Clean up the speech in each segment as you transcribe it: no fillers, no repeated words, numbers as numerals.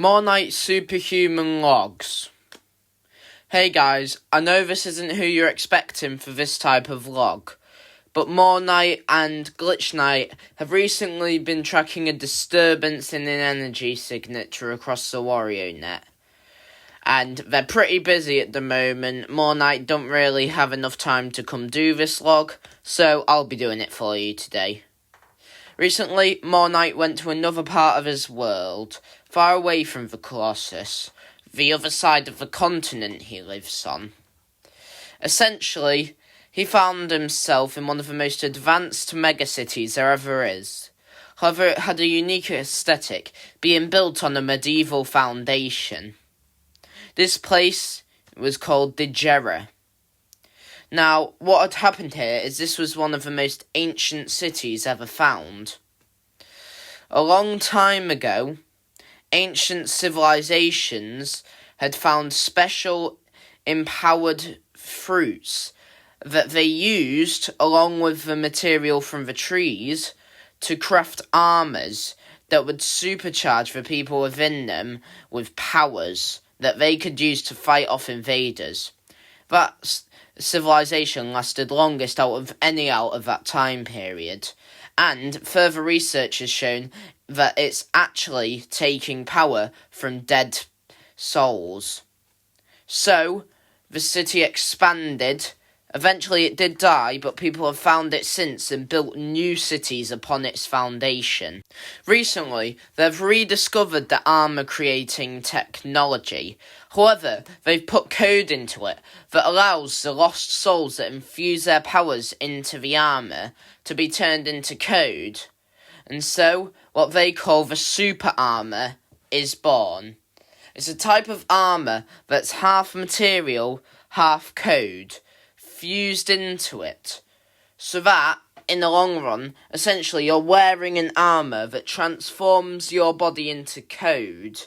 More Night Superhuman Logs. Hey guys, I know this isn't who you're expecting for this type of log, but More Night and Glitch Night have recently been tracking a disturbance in an energy signature across the Wario net. And they're pretty busy at the moment. More Night don't really have enough time to come do this log, so I'll be doing it for you today. Recently, More Night went to another part of his world, far away from the Colossus, the other side of the continent he lives on. Essentially, he found himself in one of the most advanced megacities there ever is. However, it had a unique aesthetic, being built on a medieval foundation. This place was called Digimon. Now, what had happened here is this was one of the most ancient cities ever found. A long time ago, ancient civilizations had found special empowered fruits that they used, along with the material from the trees, to craft armours that would supercharge the people within them with powers that they could use to fight off invaders. That civilization lasted longest out of that time period, and further research has shown that it's actually taking power from dead souls. So, the city expanded. Eventually it did die, but people have found it since and built new cities upon its foundation. Recently, they've rediscovered the armour-creating technology. However, they've put code into it that allows the lost souls that infuse their powers into the armour to be turned into code. And so, what they call the super armour is born. It's a type of armour that's half material, half code, fused into it, so that, in the long run, essentially you're wearing an armour that transforms your body into code,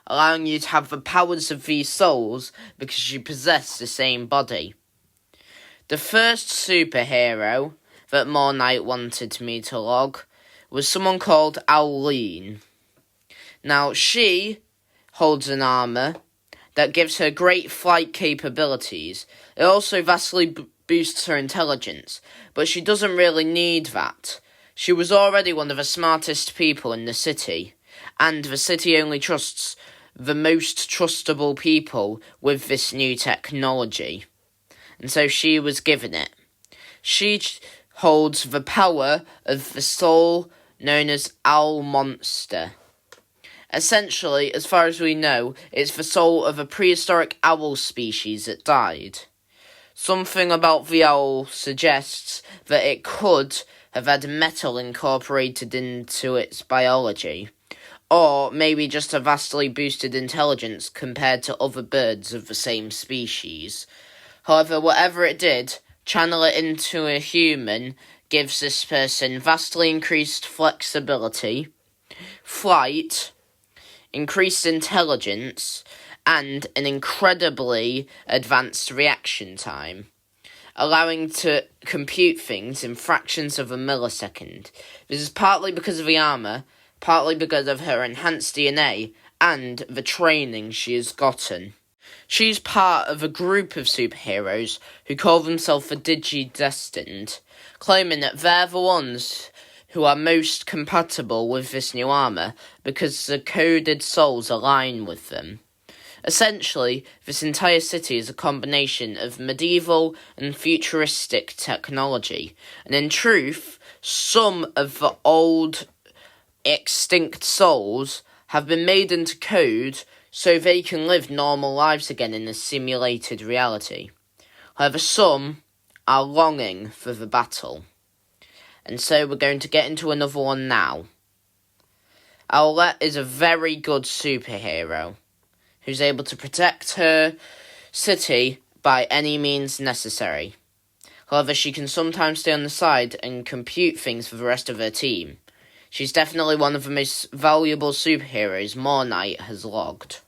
allowing you to have the powers of these souls because you possess the same body. The first superhero that More Night wanted me to log was someone called Owleen. Now, she holds an armour that gives her great flight capabilities. It also vastly boosts her intelligence, but she doesn't really need that. She was already one of the smartest people in the city, and the city only trusts the most trustable people with this new technology. And so she was given it. She holds the power of the soul known as Owl Monster. Essentially, as far as we know, it's the soul of a prehistoric owl species that died. Something about the owl suggests that it could have had metal incorporated into its biology, or maybe just a vastly boosted intelligence compared to other birds of the same species. However, whatever it did, channel it into a human gives this person vastly increased flexibility, flight, increased intelligence, and an incredibly advanced reaction time, allowing to compute things in fractions of a millisecond. This is partly because of the armour, partly because of her enhanced DNA, and the training she has gotten. She's part of a group of superheroes who call themselves the Digi-Destined, claiming that they're the ones who are most compatible with this new armour because the coded souls align with them. Essentially, this entire city is a combination of medieval and futuristic technology, and in truth, some of the old extinct souls have been made into code so they can live normal lives again in a simulated reality. However, some are longing for the battle. And so we're going to get into another one now. Owlette is a very good superhero who's able to protect her city by any means necessary. However, she can sometimes stay on the side and compute things for the rest of her team. She's definitely one of the most valuable superheroes More Night has logged.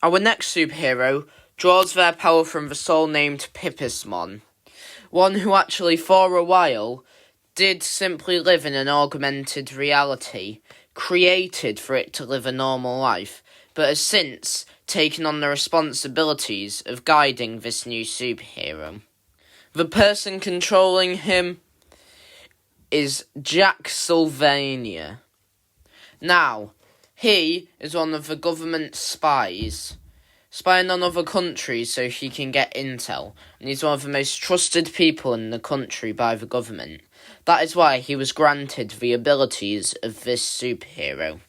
Our next superhero draws their power from the soul named Pippismon, one who actually for a while did simply live in an augmented reality created for it to live a normal life, but has since taken on the responsibilities of guiding this new superhero. The person controlling him is Jack Sylvania. Now, he is one of the government spies, spying on other countries so he can get intel, and he's one of the most trusted people in the country by the government. That is why he was granted the abilities of this superhero.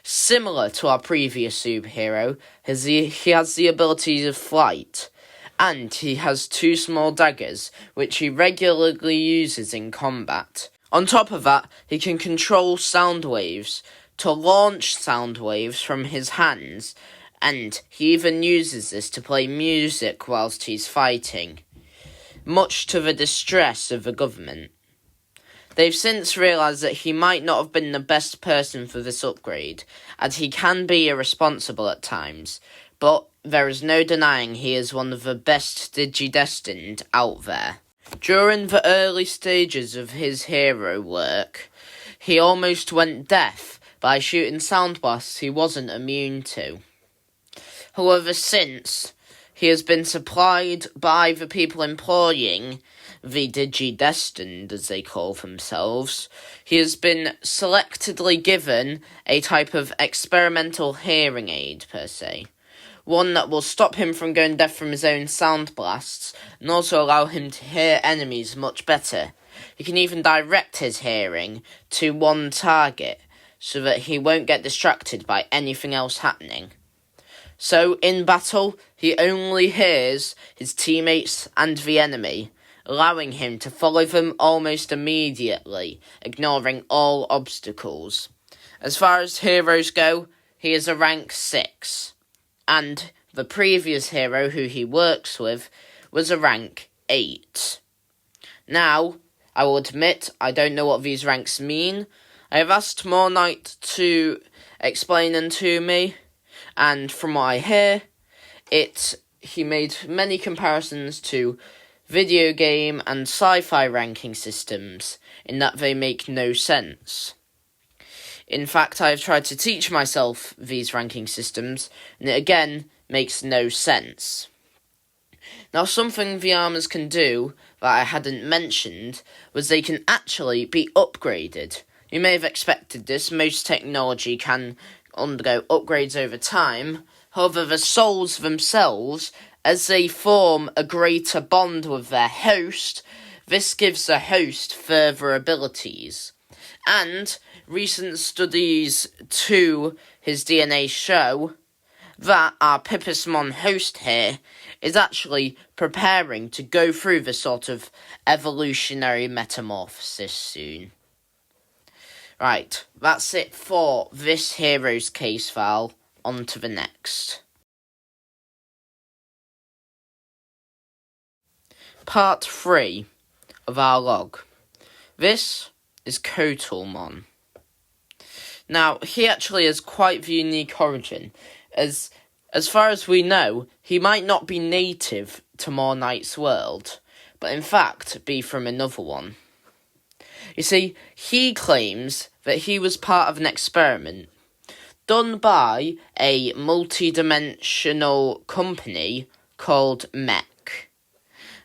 Similar to our previous superhero, he has the abilities of flight, and he has 2 small daggers, which he regularly uses in combat. On top of that, he can control sound waves to launch sound waves from his hands, and he even uses this to play music whilst he's fighting, much to the distress of the government. They've since realised that he might not have been the best person for this upgrade, as he can be irresponsible at times, but there is no denying he is one of the best Digidestined out there. During the early stages of his hero work, he almost went deaf by shooting sound blasts he wasn't immune to. However, since he has been supplied by the people employing the Digidestined, as they call themselves, he has been selectively given a type of experimental hearing aid, per se. One that will stop him from going deaf from his own sound blasts, and also allow him to hear enemies much better. He can even direct his hearing to one target, so that he won't get distracted by anything else happening. So, in battle, he only hears his teammates and the enemy, allowing him to follow them almost immediately, ignoring all obstacles. As far as heroes go, he is a rank 6, and the previous hero who he works with was a rank 8. Now, I will admit I don't know what these ranks mean. I have asked More Knight to explain them to me, and from what I hear, he made many comparisons to video game and sci-fi ranking systems, in that they make no sense. In fact, I have tried to teach myself these ranking systems, and it again makes no sense. Now, something the armours can do that I hadn't mentioned was they can actually be upgraded. You may have expected this. Most technology can undergo upgrades over time. However, the souls themselves, as they form a greater bond with their host, this gives the host further abilities. And recent studies to his DNA show that our Pippismon host here is actually preparing to go through the sort of evolutionary metamorphosis soon. Right, that's it for this hero's case file. On to the next. Part 3 of our log. This is Kotalmon. Now, he actually has quite the unique origin, as far as we know, he might not be native to More Knight's world, but in fact be from another one. You see, he claims that he was part of an experiment done by a multi-dimensional company called Mech.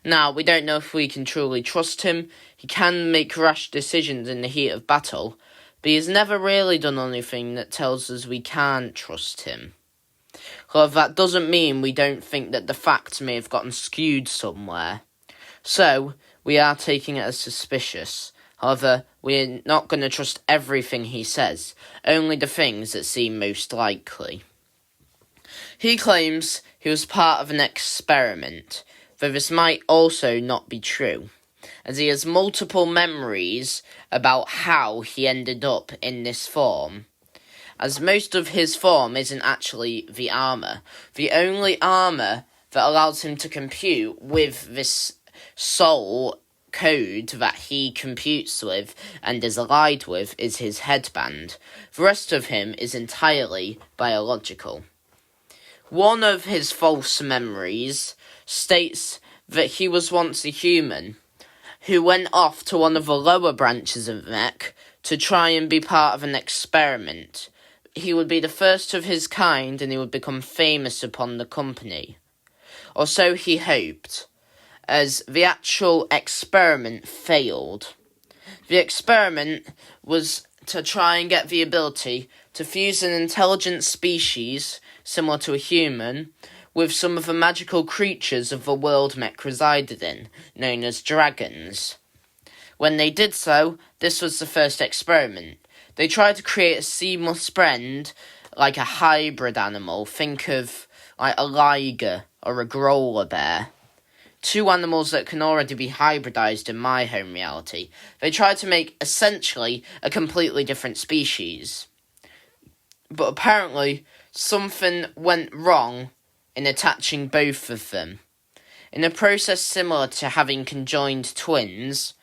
Now, we don't know if we can truly trust him. He can make rash decisions in the heat of battle, but he's never really done anything that tells us we can't trust him. However, that doesn't mean we don't think that the facts may have gotten skewed somewhere. So, we are taking it as suspicious. However, we're not going to trust everything he says, only the things that seem most likely. He claims he was part of an experiment, though this might also not be true, as he has multiple memories about how he ended up in this form, as most of his form isn't actually the armour. The only armour that allows him to compute with this soul code that he computes with and is allied with is his headband. The rest of him is entirely biological. One of his false memories states that he was once a human who went off to one of the lower branches of Mech to try and be part of an experiment. He would be the first of his kind and he would become famous upon the company. Or so he hoped, as the actual experiment failed. The experiment was to try and get the ability to fuse an intelligent species, similar to a human, with some of the magical creatures of the world Mech resided in, known as dragons. When they did so, this was the first experiment. They tried to create a seamless blend, like a hybrid animal. Think of like a liger or a growler bear. Two animals that can already be hybridized in my home reality. They tried to make essentially a completely different species. But apparently, something went wrong in attaching both of them. In a process similar to having conjoined twins,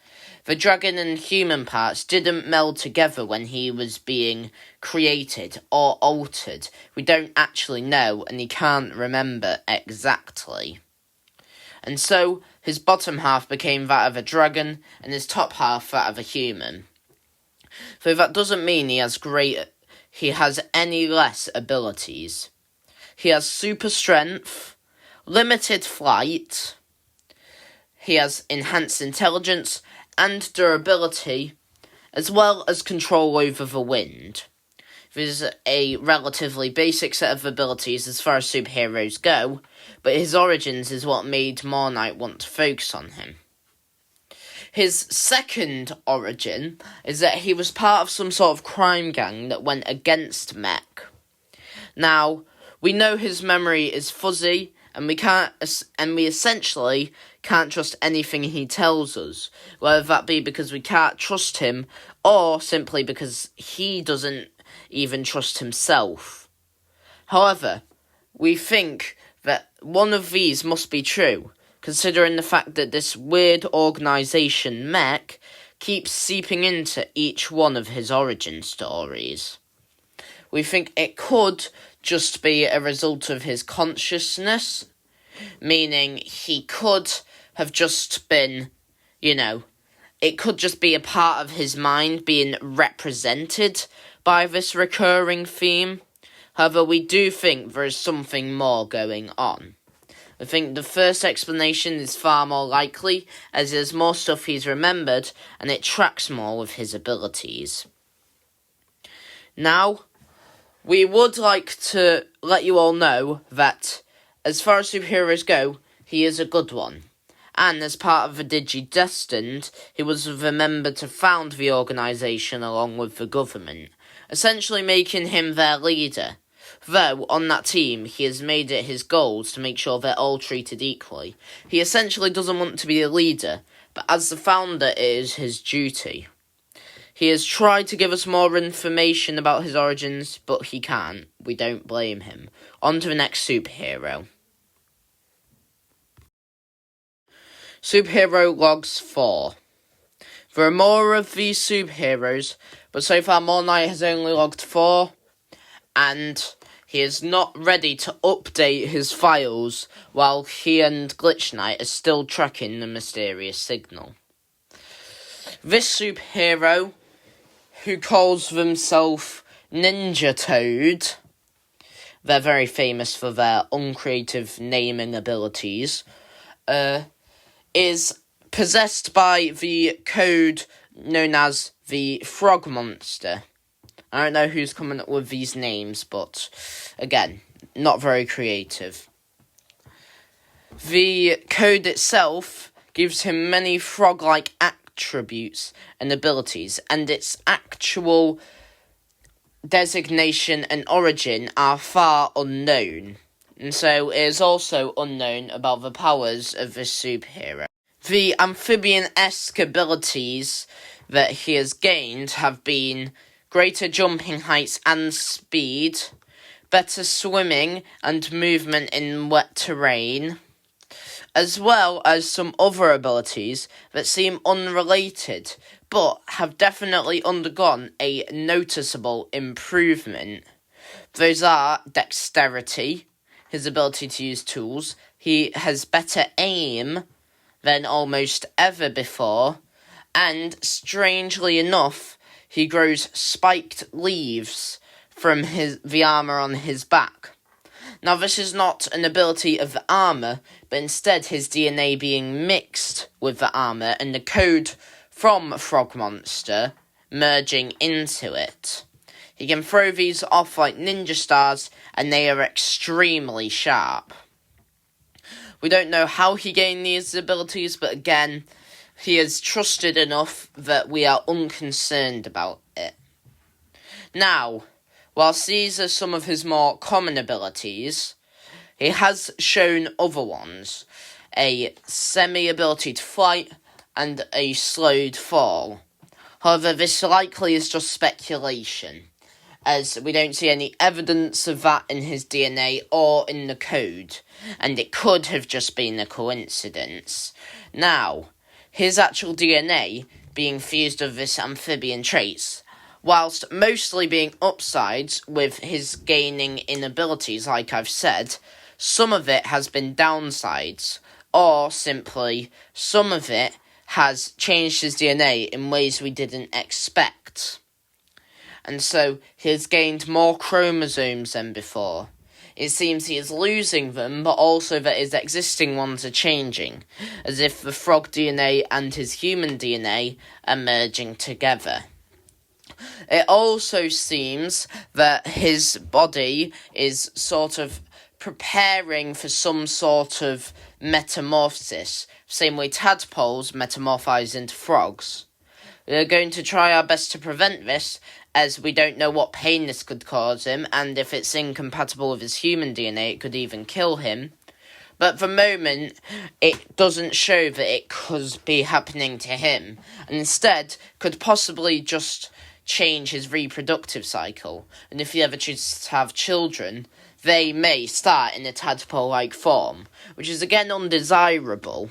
the dragon and human parts didn't meld together when he was being created or altered. We don't actually know, and he can't remember exactly. And so, his bottom half became that of a dragon, and his top half that of a human. Though that doesn't mean he has any less abilities. He has super strength, limited flight, he has enhanced intelligence and durability, as well as control over the wind. There's a relatively basic set of abilities as far as superheroes go, but his origins is what made Moon Knight want to focus on him. His second origin is that he was part of some sort of crime gang that went against Mech. Now, we know his memory is fuzzy, and we essentially can't trust anything he tells us, whether that be because we can't trust him, or simply because he doesn't even trust himself. However, we think that one of these must be true, considering the fact that this weird organisation, Mech, keeps seeping into each one of his origin stories. We think it could just be a result of his consciousness, meaning he could have just been, it could just be a part of his mind being represented by this recurring theme. However, we do think there is something more going on. I think the first explanation is far more likely, as there's more stuff he's remembered, and it tracks more with his abilities. Now, we would like to let you all know that, as far as superheroes go, he is a good one. And as part of the Digi-Destined, he was the member to found the organisation along with the government, essentially making him their leader. Though, on that team, he has made it his goals to make sure they're all treated equally. He essentially doesn't want to be a leader, but as the founder, it is his duty. He has tried to give us more information about his origins, but he can't. We don't blame him. On to the next superhero. Superhero Logs 4. There are more of these superheroes, but so far Moon Knight has only logged 4, and he is not ready to update his files while he and Glitch Knight are still tracking the mysterious signal. This superhero, who calls themselves Ninja Toad, they're very famous for their uncreative naming abilities, is possessed by the code known as the Frog Monster. I don't know who's coming up with these names, but again, not very creative. The code itself gives him many frog-like attributes and abilities, and its actual designation and origin are far unknown. And so it is also unknown about the powers of this superhero. The amphibian-esque abilities that he has gained have been greater jumping heights and speed, better swimming and movement in wet terrain, as well as some other abilities that seem unrelated, but have definitely undergone a noticeable improvement. Those are dexterity, his ability to use tools. He has better aim than almost ever before, and strangely enough, he grows spiked leaves from the armour on his back. Now, this is not an ability of the armour, but instead his DNA being mixed with the armour and the code from Frog Monster merging into it. He can throw these off like ninja stars, and they are extremely sharp. We don't know how he gained these abilities, but again, he is trusted enough that we are unconcerned about it. Now, whilst these are some of his more common abilities, he has shown other ones. A semi-ability to flight and a slowed fall. However, this likely is just speculation, as we don't see any evidence of that in his DNA or in the code, and it could have just been a coincidence. Now, his actual DNA being fused with this amphibian traits, whilst mostly being upsides with his gaining in abilities, like I've said, some of it has been downsides, or simply some of it has changed his DNA in ways we didn't expect. And so he has gained more chromosomes than before. It seems he is losing them, but also that his existing ones are changing, as if the frog DNA and his human DNA are merging together. It also seems that his body is sort of preparing for some sort of metamorphosis, same way tadpoles metamorphise into frogs. We are going to try our best to prevent this, as we don't know what pain this could cause him, and if it's incompatible with his human DNA, it could even kill him. But at the moment, it doesn't show that it could be happening to him, and instead could possibly just change his reproductive cycle. And if he ever chooses to have children, they may start in a tadpole-like form, which is again undesirable.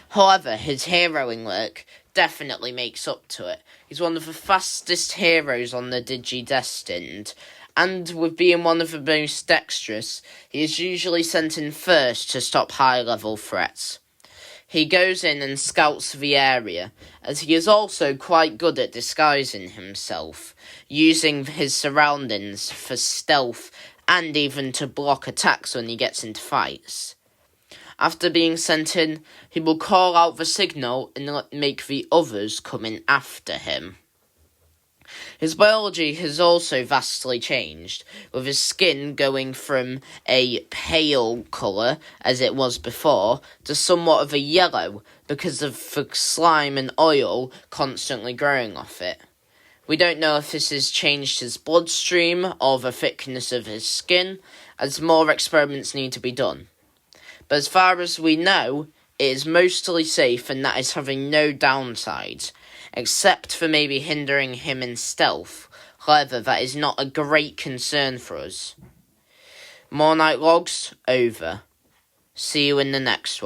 However, his heroing work definitely makes up to it. He's one of the fastest heroes on the Digi-Destined, and with being one of the most dexterous, he is usually sent in first to stop high-level threats. He goes in and scouts the area, as he is also quite good at disguising himself, using his surroundings for stealth and even to block attacks when he gets into fights. After being sent in, he will call out the signal and make the others come in after him. His biology has also vastly changed, with his skin going from a pale colour, as it was before, to somewhat of a yellow because of the slime and oil constantly growing off it. We don't know if this has changed his bloodstream or the thickness of his skin, as more experiments need to be done. But as far as we know, it is mostly safe, and that is having no downsides, except for maybe hindering him in stealth. However, that is not a great concern for us. More Night Logs, over. See you in the next one.